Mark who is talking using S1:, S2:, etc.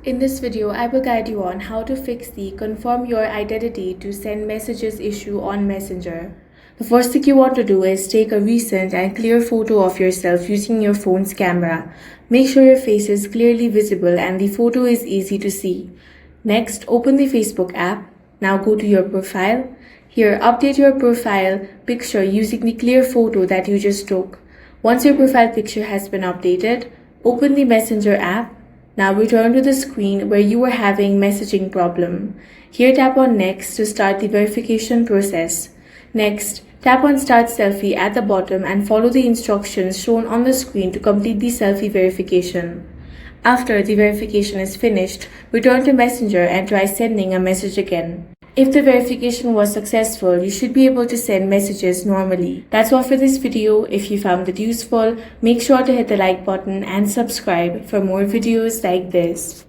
S1: In this video, I will guide you on how to fix the confirm your identity to send messages issue on Messenger. The first thing you want to do is take a recent and clear photo of yourself using your phone's camera. Make sure your face is clearly visible and the photo is easy to see. Next, open the Facebook app. Now go to your profile. Here, update your profile picture using the clear photo that you just took. Once your profile picture has been updated, open the Messenger app. Now return to the screen where you were having messaging problem. Here tap on Next to start the verification process. Next, tap on Start Selfie at the bottom and follow the instructions shown on the screen to complete the selfie verification. After the verification is finished, return to Messenger and try sending a message again. If the verification was successful, you should be able to send messages normally. That's all for this video. If you found it useful, make sure to hit the like button and subscribe for more videos like this.